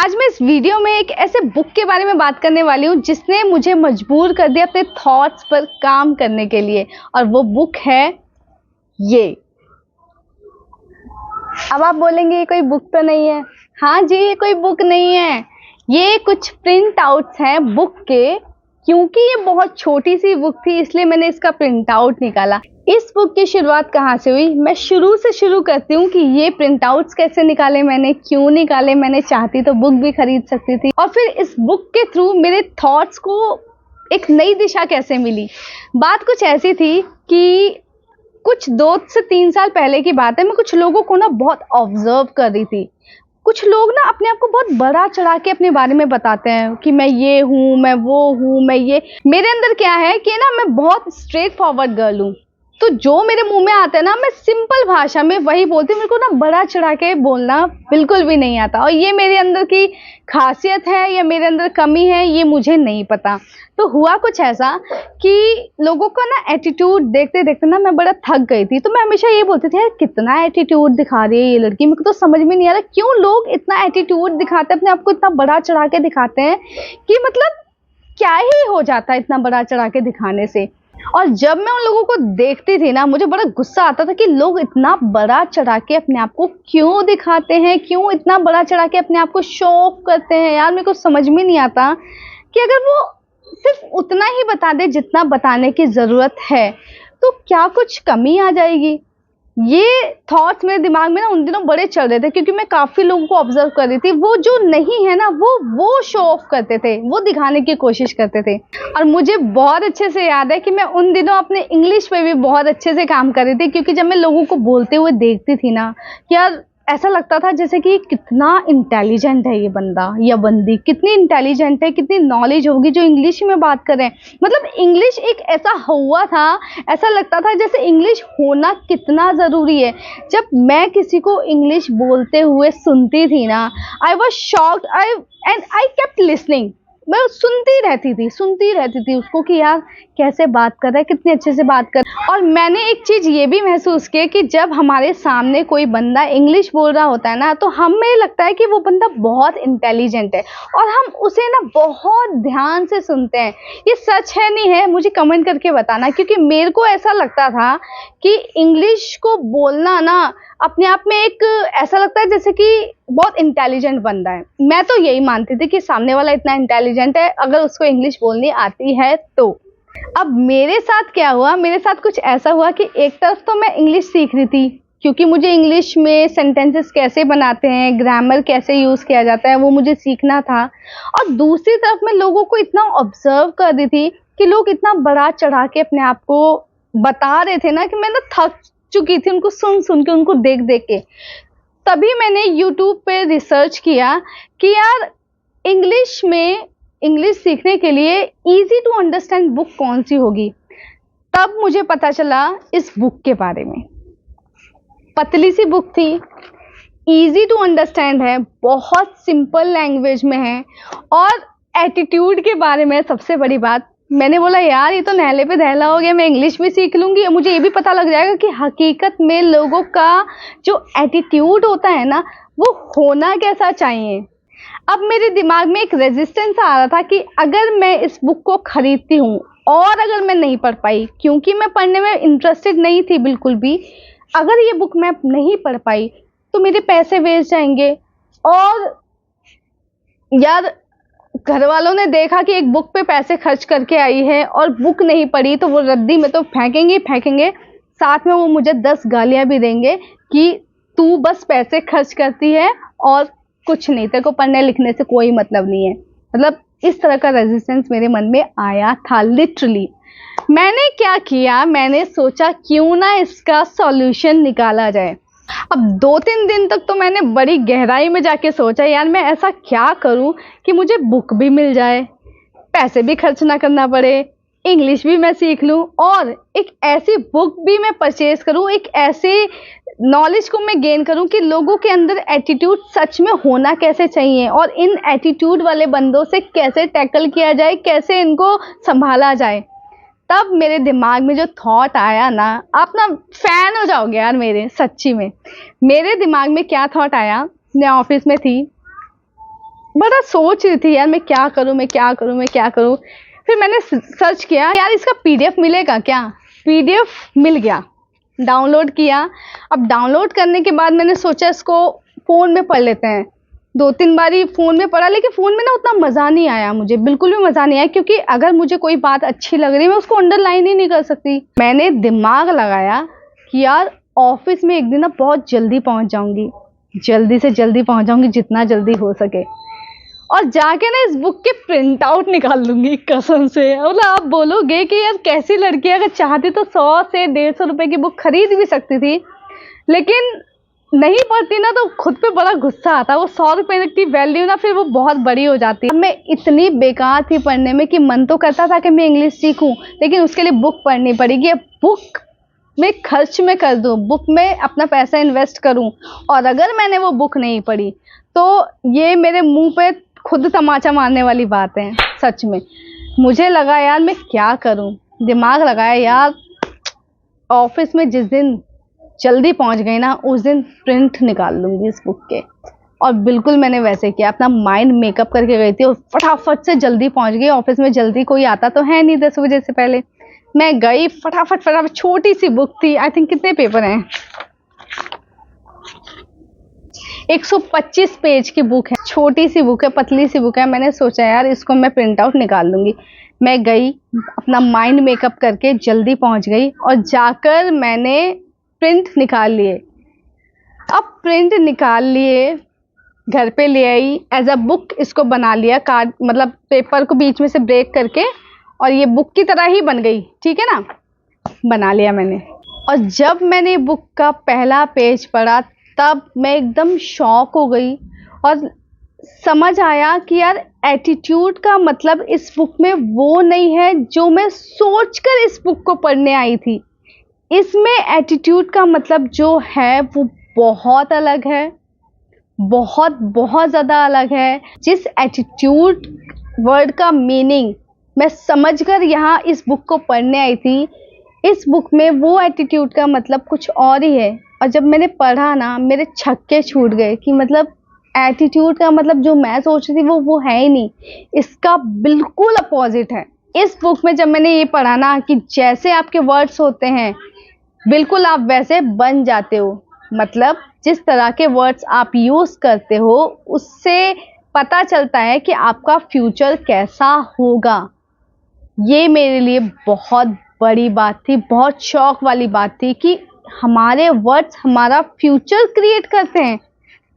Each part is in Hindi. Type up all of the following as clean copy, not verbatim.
आज मैं इस वीडियो में एक ऐसे बुक के बारे में बात करने वाली हूँ जिसने मुझे मजबूर कर दिया अपने थॉट्स पर काम करने के लिए, और वो बुक है ये। अब आप बोलेंगे ये कोई बुक तो नहीं है। हाँ जी, ये कोई बुक नहीं है, ये कुछ प्रिंट आउट्स हैं बुक के। क्योंकि ये बहुत छोटी सी बुक थी इसलिए मैंने इसका प्रिंट आउट निकाला। इस बुक की शुरुआत कहाँ से हुई, मैं शुरू से शुरू करती हूँ कि ये प्रिंट आउट्स कैसे निकाले मैंने, क्यों निकाले मैंने। चाहती तो बुक भी खरीद सकती थी, और फिर इस बुक के थ्रू मेरे थॉट्स को एक नई दिशा कैसे मिली। बात कुछ ऐसी थी कि कुछ 2 से 3 साल पहले की बात है, मैं कुछ लोगों को ना बहुत ऑब्जर्व कर रही थी। कुछ लोग ना अपने आप को बहुत बड़ा चढ़ा के अपने बारे में बताते हैं कि मैं ये हूँ, मैं वो हूँ, मैं ये। मेरे अंदर क्या है कि ना मैं बहुत स्ट्रेट फॉरवर्ड गर्ल हूँ, तो जो मेरे मुंह में आता है ना मैं सिंपल भाषा में वही बोलती हूँ। मेरे को ना बड़ा चढ़ा के बोलना बिल्कुल भी नहीं आता, और ये मेरे अंदर की खासियत है या मेरे अंदर कमी है ये मुझे नहीं पता। तो हुआ कुछ ऐसा कि लोगों का ना एटीट्यूड देखते देखते ना मैं बड़ा थक गई थी। तो मैं हमेशा ये बोलती थी यार कितना एटीट्यूड दिखा रही है ये लड़की, मेरे को तो समझ में नहीं आ रहा क्यों लोग इतना एटीट्यूड दिखाते हैं, अपने आप को इतना बड़ा चढ़ा के दिखाते हैं कि मतलब क्या ही हो जाता है इतना बड़ा चढ़ा के दिखाने से। और जब मैं उन लोगों को देखती थी ना मुझे बड़ा गुस्सा आता था कि लोग इतना बड़ा चढ़ा के अपने आप को क्यों दिखाते हैं, क्यों इतना बड़ा चढ़ा के अपने आप को शो ऑफ करते हैं। यार मेरे को समझ में नहीं आता कि अगर वो सिर्फ उतना ही बता दे जितना बताने की ज़रूरत है तो क्या कुछ कमी आ जाएगी। ये थॉट्स मेरे दिमाग में ना उन दिनों बड़े चल रहे थे, क्योंकि मैं काफ़ी लोगों को ऑब्जर्व कर रही थी। वो जो नहीं है ना वो शो ऑफ करते थे, वो दिखाने की कोशिश करते थे। और मुझे बहुत अच्छे से याद है कि मैं उन दिनों अपने इंग्लिश पे भी बहुत अच्छे से काम कर रही थी, क्योंकि जब मैं लोगों को बोलते हुए देखती थी ना कि यार ऐसा लगता था जैसे कि कितना इंटेलिजेंट है ये बंदा या बंदी, कितनी इंटेलिजेंट है, कितनी नॉलेज होगी जो इंग्लिश में बात कर रहे हैं। मतलब इंग्लिश एक ऐसा हुआ था, ऐसा लगता था जैसे इंग्लिश होना कितना ज़रूरी है। जब मैं किसी को इंग्लिश बोलते हुए सुनती थी ना I was shocked and I kept listening. मैं सुनती रहती थी उसको कि यार कैसे बात कर रहा है, कितने अच्छे से बात कर। और मैंने एक चीज़ ये भी महसूस की कि जब हमारे सामने कोई बंदा इंग्लिश बोल रहा होता है ना तो हमें लगता है कि वो बंदा बहुत इंटेलिजेंट है, और हम उसे ना बहुत ध्यान से सुनते हैं। ये सच है नहीं है मुझे कमेंट करके बताना, क्योंकि मेरे को ऐसा लगता था कि इंग्लिश को बोलना ना अपने आप में एक ऐसा लगता है जैसे कि बहुत इंटेलिजेंट बंदा है। मैं तो यही मानती थी कि सामने वाला इतना इंटेलिजेंट है अगर उसको इंग्लिश बोलनी आती है तो। अब मेरे साथ क्या हुआ, मेरे साथ कुछ ऐसा हुआ कि एक तरफ तो मैं इंग्लिश सीख रही थी क्योंकि मुझे इंग्लिश में सेंटेंसेस कैसे बनाते हैं, ग्रामर कैसे यूज़ किया जाता है वो मुझे सीखना था। और दूसरी तरफ मैं लोगों को इतना ऑब्जर्व कर रही थी कि लोग इतना बड़ा चढ़ा के अपने आप को बता रहे थे ना कि मैं ना थक चुकी थी उनको सुन सुन के, उनको देख देख के। तभी मैंने यूट्यूब पे रिसर्च किया कि यार इंग्लिश सीखने के लिए इजी टू अंडरस्टैंड बुक कौन सी होगी। तब मुझे पता चला इस बुक के बारे में। पतली सी बुक थी, इजी टू अंडरस्टैंड है, बहुत सिंपल लैंग्वेज में है, और एटीट्यूड के बारे में सबसे बड़ी बात। मैंने बोला यार ये तो नहले पे दहला हो गया, मैं इंग्लिश भी सीख लूँगी, मुझे ये भी पता लग जाएगा कि हकीकत में लोगों का जो एटीट्यूड होता है ना वो होना कैसा चाहिए। अब मेरे दिमाग में एक रेजिस्टेंस आ रहा था कि अगर मैं इस बुक को खरीदती हूँ और अगर मैं नहीं पढ़ पाई, क्योंकि मैं पढ़ने में इंटरेस्टेड नहीं थी बिल्कुल भी, अगर ये बुक मैं नहीं पढ़ पाई तो मेरे पैसे वेस्ट जाएंगे। और यार घर वालों ने देखा कि एक बुक पे पैसे खर्च करके आई है और बुक नहीं पढ़ी तो वो रद्दी में तो फेंकेंगे ही फेंकेंगे, साथ में वो मुझे 10 गालियां भी देंगे कि तू बस पैसे खर्च करती है और कुछ नहीं, तेरे को पढ़ने लिखने से कोई मतलब नहीं है। मतलब इस तरह का रेजिस्टेंस मेरे मन में आया था लिटरली। मैंने क्या किया, मैंने सोचा क्यों ना इसका सॉल्यूशन निकाला जाए। अब 2-3 दिन तक तो मैंने बड़ी गहराई में जाके सोचा यार मैं ऐसा क्या करूं कि मुझे बुक भी मिल जाए, पैसे भी खर्च ना करना पड़े, इंग्लिश भी मैं सीख लूं, और एक ऐसी बुक भी मैं परचेज करूं, एक ऐसे नॉलेज को मैं गेन करूं कि लोगों के अंदर एटीट्यूड सच में होना कैसे चाहिए और इन एटीट्यूड वाले बंदों से कैसे टैकल किया जाए, कैसे इनको संभाला जाए। तब मेरे दिमाग में जो थॉट आया ना, आप ना फैन हो जाओगे यार मेरे, सच्ची में। मेरे दिमाग में क्या थॉट आया, मैं ऑफिस में थी, बड़ा सोच रही थी यार मैं क्या करूं, मैं क्या करूं, मैं क्या करूं। फिर मैंने सर्च किया यार इसका पीडीएफ मिलेगा क्या। पीडीएफ मिल गया, डाउनलोड किया। अब डाउनलोड करने के बाद मैंने सोचा इसको फ़ोन में पढ़ लेते हैं। 2-3 बारी फ़ोन में पढ़ा, लेकिन फ़ोन में ना उतना मज़ा नहीं आया मुझे, बिल्कुल भी मज़ा नहीं आया, क्योंकि अगर मुझे कोई बात अच्छी लग रही है मैं उसको अंडरलाइन ही नहीं कर सकती। मैंने दिमाग लगाया कि यार ऑफिस में एक दिन ना बहुत जल्दी पहुंच जाऊंगी, जल्दी से जल्दी पहुंच जाऊंगी जितना जल्दी हो सके, और जाके ना इस बुक के प्रिंट आउट निकाल लूंगी कसम से। मतलब आप बोलोगे कि यार कैसी लड़की है, अगर चाहती तो 100 से 150 रुपए की बुक खरीद भी सकती थी, लेकिन नहीं पढ़ती ना तो खुद पे बड़ा गुस्सा आता। वो 100 रुपए की वैल्यू ना फिर वो बहुत बड़ी हो जाती है। मैं इतनी बेकार थी पढ़ने में कि मन तो करता था कि मैं इंग्लिश सीखूं, लेकिन उसके लिए बुक पढ़नी पड़ेगी। बुक में खर्च में कर दूं, बुक में अपना पैसा इन्वेस्ट करूं, और अगर मैंने वो बुक नहीं पढ़ी तो ये मेरे मुंह पे खुद तमाचा मारने वाली बात है। सच में मुझे लगा यार मैं क्या करूं, दिमाग लगाया यार ऑफिस में जिस दिन जल्दी पहुंच गई ना उस दिन प्रिंट निकाल लूंगी इस बुक के। और बिल्कुल मैंने वैसे किया, अपना माइंड मेकअप करके गई थी और फटाफट से जल्दी पहुंच गई। ऑफिस में जल्दी कोई आता तो है नहीं 10 बजे से पहले। मैं गई फटाफट फटाफट, छोटी सी बुक थी, आई थिंक कितने पेपर हैं, 125 पेज की बुक है, छोटी सी बुक है, पतली सी बुक है। मैंने सोचा यार इसको मैं प्रिंट आउट निकाल लूंगी। मैं गई अपना माइंड मेकअप करके जल्दी पहुंच गई और जाकर मैंने प्रिंट निकाल लिए। अब प्रिंट निकाल लिए, घर पे ले आई, एज अ बुक इसको बना लिया, कार्ड मतलब पेपर को बीच में से ब्रेक करके, और ये बुक की तरह ही बन गई, ठीक है ना, बना लिया मैंने। और जब मैंने बुक का पहला पेज पढ़ा तब मैं एकदम शॉक हो गई और समझ आया कि यार एटीट्यूड का मतलब इस बुक में वो नहीं है जो मैं सोचकर इस बुक को पढ़ने आई थी। इसमें एटीट्यूड का मतलब जो है वो बहुत अलग है, बहुत बहुत ज़्यादा अलग है। जिस एटीट्यूड वर्ड का मीनिंग मैं समझकर यहाँ इस बुक को पढ़ने आई थी, इस बुक में वो एटीट्यूड का मतलब कुछ और ही है। और जब मैंने पढ़ा ना मेरे छक्के छूट गए कि मतलब एटीट्यूड का मतलब जो मैं सोच रही थी वो है ही नहीं, इसका बिल्कुल अपोजिट है। इस बुक में जब मैंने ये पढ़ा ना कि जैसे आपके वर्ड्स होते हैं बिल्कुल आप वैसे बन जाते हो, मतलब जिस तरह के वर्ड्स आप यूज़ करते हो उससे पता चलता है कि आपका फ्यूचर कैसा होगा। ये मेरे लिए बहुत बड़ी बात थी, बहुत शौक वाली बात थी कि हमारे वर्ड्स हमारा फ्यूचर क्रिएट करते हैं,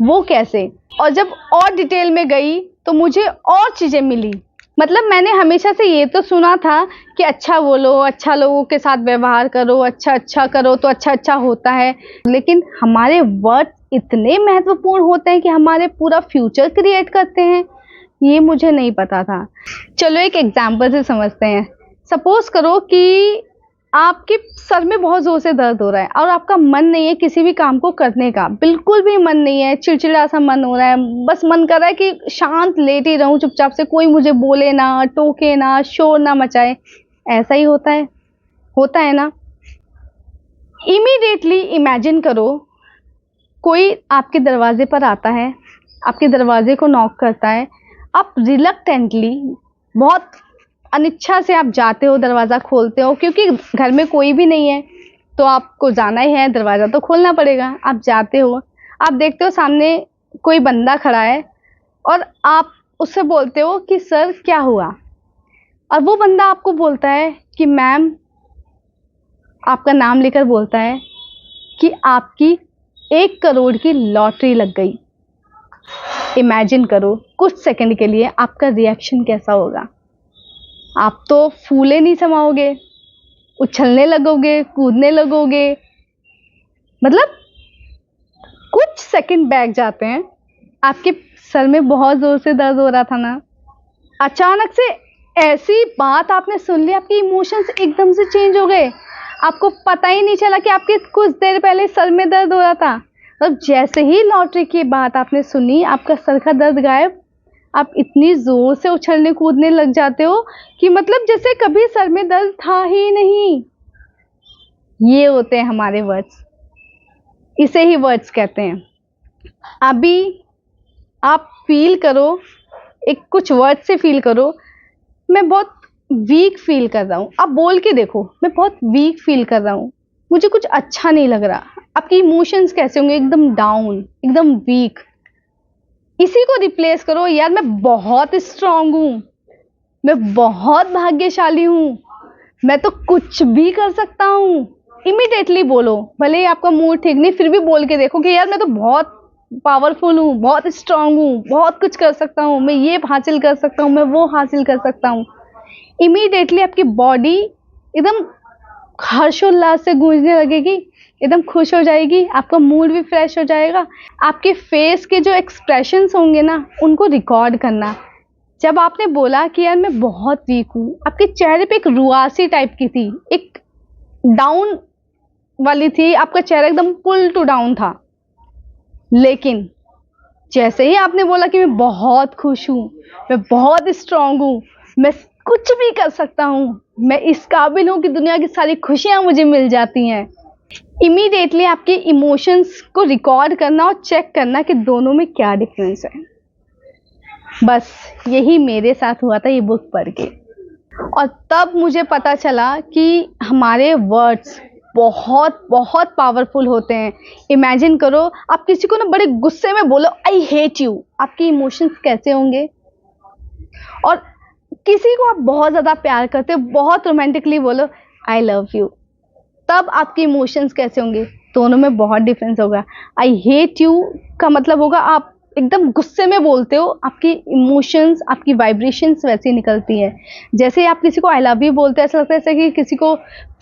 वो कैसे। और जब और डिटेल में गई तो मुझे और चीज़ें मिली। मतलब मैंने हमेशा से ये तो सुना था कि अच्छा बोलो, अच्छा लोगों के साथ व्यवहार करो, अच्छा अच्छा करो तो अच्छा अच्छा होता है, लेकिन हमारे वर्ड इतने महत्वपूर्ण होते हैं कि हमारे पूरा फ्यूचर क्रिएट करते हैं, ये मुझे नहीं पता था। चलो एक एग्जाम्पल से समझते हैं। सपोज करो कि आपके सर में बहुत ज़ोर से दर्द हो रहा है और आपका मन नहीं है किसी भी काम को करने का, बिल्कुल भी मन नहीं है, चिड़चिड़ा सा मन हो रहा है, बस मन कर रहा है कि शांत लेटी रहूं चुपचाप से, कोई मुझे बोले ना, टोके ना, शोर ना मचाए। ऐसा ही होता है ना। इमीडिएटली इमेजिन करो कोई आपके दरवाजे पर आता है, आपके दरवाजे को नॉक करता है, आप रिलक्टेंटली बहुत अनिच्छा से आप जाते हो, दरवाज़ा खोलते हो क्योंकि घर में कोई भी नहीं है तो आपको जाना ही है, दरवाज़ा तो खोलना पड़ेगा। आप जाते हो, आप देखते हो सामने कोई बंदा खड़ा है और आप उससे बोलते हो कि सर क्या हुआ, और वो बंदा आपको बोलता है कि मैम, आपका नाम लेकर बोलता है कि आपकी 1 करोड़ की लॉटरी लग गई। इमेजिन करो कुछ सेकंड के लिए आपका रिएक्शन कैसा होगा। आप तो फूले नहीं समाओगे, उछलने लगोगे, कूदने लगोगे, मतलब कुछ सेकंड बैक जाते हैं। आपके सर में बहुत ज़ोर से दर्द हो रहा था ना, अचानक से ऐसी बात आपने सुन ली, आपके इमोशंस एकदम से चेंज हो गए, आपको पता ही नहीं चला कि आपके कुछ देर पहले सर में दर्द हो रहा था। मतलब जैसे ही लॉटरी की बात आपने सुनी आपका सर का दर्द गायब, आप इतनी ज़ोर से उछलने कूदने लग जाते हो कि मतलब जैसे कभी सर में दर्द था ही नहीं। ये होते हैं हमारे वर्ड्स, इसे ही वर्ड्स कहते हैं। अभी आप फील करो एक कुछ वर्ड से फील करो, मैं बहुत वीक फील कर रहा हूँ। आप बोल के देखो, मैं बहुत वीक फील कर रहा हूँ, मुझे कुछ अच्छा नहीं लग रहा। आपके इमोशंस कैसे होंगे? एकदम डाउन, एकदम वीक। इसी को रिप्लेस करो, यार मैं बहुत स्ट्रांग हूँ, मैं बहुत भाग्यशाली हूँ, मैं तो कुछ भी कर सकता हूँ। इमीडिएटली बोलो, भले ही आपका मूड ठीक नहीं, फिर भी बोल के देखो कि यार मैं तो बहुत पावरफुल हूँ, बहुत स्ट्रांग हूँ, बहुत कुछ कर सकता हूँ, मैं ये हासिल कर सकता हूँ, मैं वो हासिल कर सकता हूँ। इमीडिएटली आपकी बॉडी एकदम हर्षोल्लास से गूंजने लगेगी, एकदम खुश हो जाएगी, आपका मूड भी फ्रेश हो जाएगा। आपके फेस के जो एक्सप्रेशंस होंगे ना, उनको रिकॉर्ड करना। जब आपने बोला कि यार मैं बहुत वीक हूँ, आपके चेहरे पे एक रुआसी टाइप की थी, एक डाउन वाली थी, आपका चेहरा एकदम पुल टू डाउन था। लेकिन जैसे ही आपने बोला कि मैं बहुत खुश हूँ, मैं बहुत स्ट्रांग हूँ, मैं कुछ भी कर सकता हूँ, मैं इस काबिल हूँ कि दुनिया की सारी खुशियाँ मुझे मिल जाती हैं, इमीडिएटली आपके इमोशंस को रिकॉर्ड करना और चेक करना कि दोनों में क्या डिफरेंस है। बस यही मेरे साथ हुआ था ये बुक पढ़ के। और तब मुझे पता चला कि हमारे वर्ड्स बहुत बहुत पावरफुल होते हैं। इमेजिन करो, आप किसी को ना बड़े गुस्से में बोलो आई हेट यू, आपके इमोशंस कैसे होंगे? और किसी को आप बहुत ज़्यादा प्यार करते हो, बहुत रोमांटिकली बोलो आई लव यू, तब आपके इमोशंस कैसे होंगे? दोनों में बहुत डिफरेंस होगा। आई हेट यू का मतलब होगा आप एकदम गुस्से में बोलते हो, आपकी इमोशंस, आपकी वाइब्रेशंस वैसी निकलती है। जैसे आप किसी को आई लव यू बोलते हो, ऐसा लगता है जैसे कि किसी को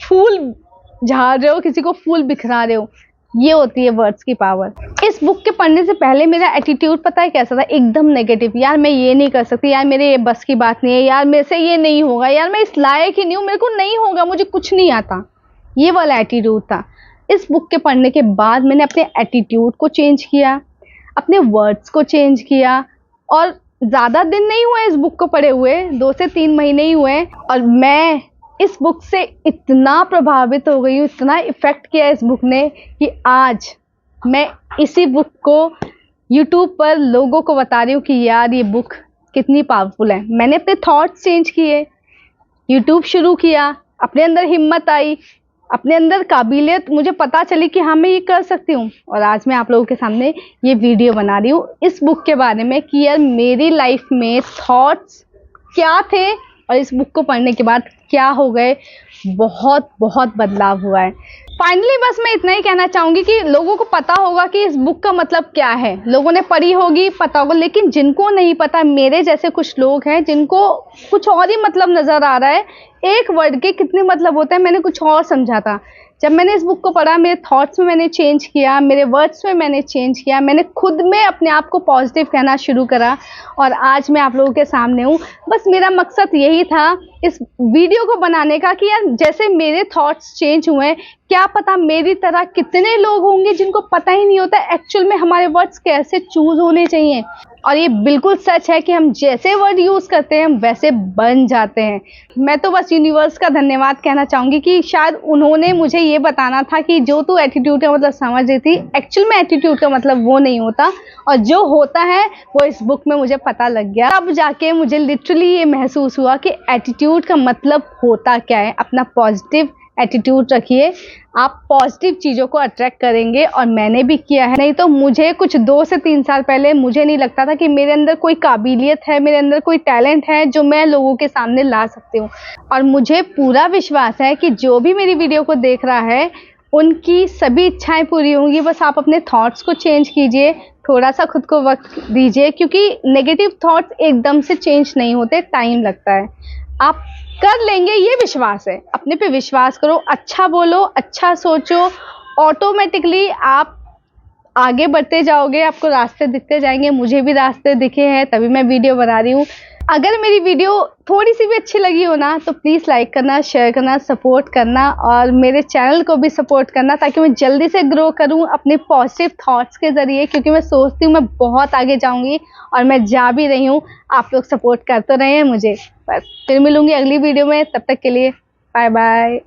फूल झाड़ रहे हो, किसी को फूल बिखरा रहे हो। ये होती है वर्ड्स की पावर। इस बुक के पढ़ने से पहले मेरा एटीट्यूड पता है कैसा था? एकदम नेगेटिव। यार मैं ये नहीं कर सकती, यार मेरे ये बस की बात नहीं है, यार मेरे से ये नहीं होगा, यार मैं इस लायक ही नहीं हूँ, मेरे को नहीं होगा, मुझे कुछ नहीं आता, ये वाला एटीट्यूड था। इस बुक के पढ़ने के बाद मैंने अपने एटीट्यूड को चेंज किया, अपने वर्ड्स को चेंज किया। और ज़्यादा दिन नहीं हुए इस बुक को पढ़े हुए, 2 से 3 महीने ही हुए, और मैं इस बुक से इतना प्रभावित हो गई हूँ, इतना इफ़ेक्ट किया इस बुक ने कि आज मैं इसी बुक को यूट्यूब पर लोगों को बता रही हूँ कि यार ये बुक कितनी पावरफुल है। मैंने अपने थॉट्स चेंज किए, यूट्यूब शुरू किया, अपने अंदर हिम्मत आई, अपने अंदर काबिलियत मुझे पता चली कि हाँ मैं ये कर सकती हूँ, और आज मैं आप लोगों के सामने ये वीडियो बना रही हूँ इस बुक के बारे में कि यार मेरी लाइफ में थॉट्स क्या थे और इस बुक को पढ़ने के बाद क्या हो गए। बहुत बहुत बदलाव हुआ है। फाइनली बस मैं इतना ही कहना चाहूँगी कि लोगों को पता होगा कि इस बुक का मतलब क्या है, लोगों ने पढ़ी होगी, पता होगा, लेकिन जिनको नहीं पता, मेरे जैसे कुछ लोग हैं जिनको कुछ और ही मतलब नज़र आ रहा है, एक वर्ड के कितने मतलब होते हैं, मैंने कुछ और समझा था। जब मैंने इस बुक को पढ़ा, मेरे थॉट्स में मैंने चेंज किया, मेरे वर्ड्स में मैंने चेंज किया, मैंने खुद में अपने आप को पॉजिटिव कहना शुरू करा, और आज मैं आप लोगों के सामने हूँ। बस मेरा मकसद यही था इस वीडियो को बनाने का कि यार जैसे मेरे थॉट्स चेंज हुए, क्या पता मेरी तरह कितने लोग होंगे जिनको पता ही नहीं होता एक्चुअल में हमारे वर्ड्स कैसे चूज होने चाहिए। और ये बिल्कुल सच है कि हम जैसे वर्ड यूज़ करते हैं हम वैसे बन जाते हैं। मैं तो बस यूनिवर्स का धन्यवाद कहना चाहूँगी कि शायद उन्होंने मुझे ये बताना था कि जो तू एटीट्यूड का मतलब समझ रही थी, एक्चुअल में एटीट्यूड का मतलब वो नहीं होता, और जो होता है वो इस बुक में मुझे पता लग गया। तब जाके मुझे लिटरली ये महसूस हुआ कि एटीट्यूड का मतलब होता क्या है। अपना पॉजिटिव एटीट्यूड रखिए, आप पॉजिटिव चीज़ों को अट्रैक्ट करेंगे, और मैंने भी किया है। नहीं तो मुझे कुछ 2 से 3 साल पहले मुझे नहीं लगता था कि मेरे अंदर कोई काबिलियत है, मेरे अंदर कोई टैलेंट है जो मैं लोगों के सामने ला सकती हूँ। और मुझे पूरा विश्वास है कि जो भी मेरी वीडियो को देख रहा है उनकी सभी इच्छाएं पूरी होंगी। बस आप अपने थॉट्स को चेंज कीजिए, थोड़ा सा खुद को वक्त दीजिए, क्योंकि नेगेटिव थॉट्स एकदम से चेंज नहीं होते, टाइम लगता है। आप कर लेंगे, ये विश्वास है, अपने पे विश्वास करो, अच्छा बोलो, अच्छा सोचो, ऑटोमेटिकली आप आगे बढ़ते जाओगे, आपको रास्ते दिखते जाएंगे। मुझे भी रास्ते दिखे हैं, तभी मैं वीडियो बना रही हूँ। अगर मेरी वीडियो थोड़ी सी भी अच्छी लगी हो ना, तो प्लीज़ लाइक करना, शेयर करना, सपोर्ट करना, और मेरे चैनल को भी सपोर्ट करना, ताकि मैं जल्दी से ग्रो करूँ अपने पॉजिटिव थॉट्स के ज़रिए, क्योंकि मैं सोचती हूँ मैं बहुत आगे जाऊँगी, और मैं जा भी रही हूँ। आप लोग सपोर्ट करते रहे मुझे। बस फिर मिलूँगी अगली वीडियो में, तब तक के लिए बाय बाय।